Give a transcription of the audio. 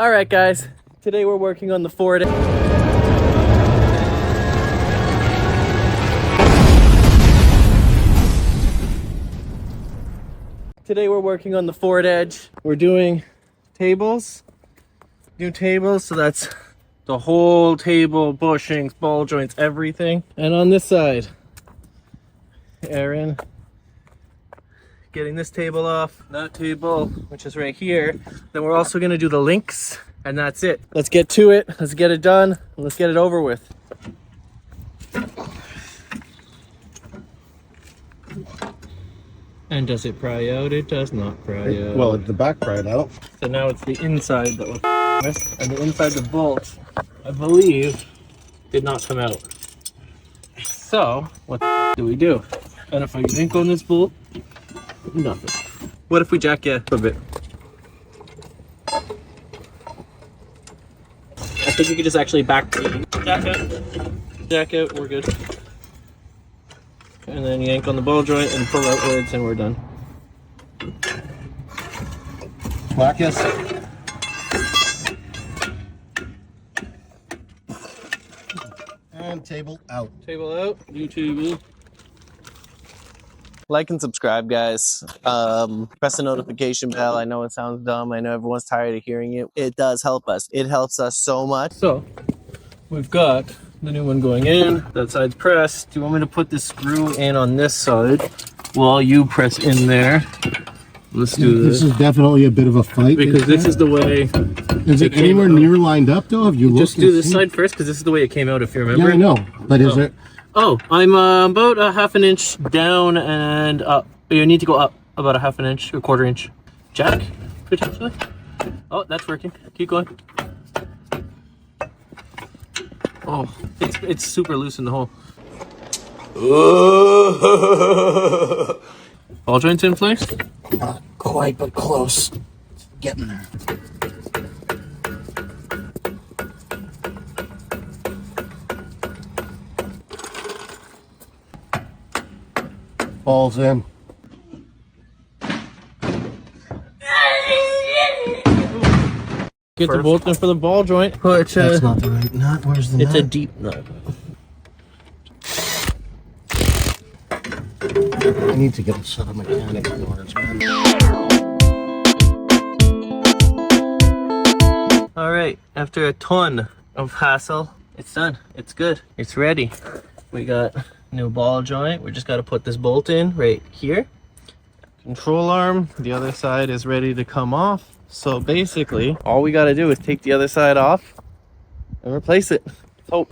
All right, guys. Today we're working on the Ford. Today we're working on the Ford Edge. We're doing tables, new tables, so that's the whole table, bushings, ball joints, everything. And on this side, Aaron getting this table off, that table, which is right here. Then we're also gonna do the links, and that's it. Let's get to it, let's get it done, and let's get it over with. And does it pry out? It does not pry out. Well, the back pried out. So now it's the inside that we're with, and the inside the bolt, I believe, did not come out. So what the do we do? And if I yank on this bolt, nothing. What if we jack it a bit? I think you could just actually back jack out, we're good. And then yank on the ball joint and pull outwards, and we're done. Black, yes. And table out. Table out, YouTube. Like and subscribe, guys. Press the notification bell. I know it sounds dumb. I know everyone's tired of hearing it. It does help us. It helps us so much. So, we've got the new one going in. That side's pressed. Do you want me to put this screw in on this side while you press in there? Let's do this. This is definitely a bit of a fight. Because this is the way... Is it anywhere near lined up, though? Have you looked? Just do this side first, because this is the way it came out, if you remember. Yeah, I know. But is it... Oh, I'm about a half an inch down and up. You need to go up about a half an inch, or quarter inch. Jack, potentially. Oh, that's working. Keep going. Oh, it's super loose in the hole. Ball joints in place? Not quite, but close. Getting there. Balls in. Get the bolt in for the ball joint. That's not the right nut. Where's the nut? It's a deep nut. I need to get a set of mechanic doors, man. All right, after a ton of hassle, it's done. It's good. It's ready. We got new ball joint. We just got to put this bolt in right here. Control arm. The other side is ready to come off. So basically, all we got to do is take the other side off and replace it. Let's hope.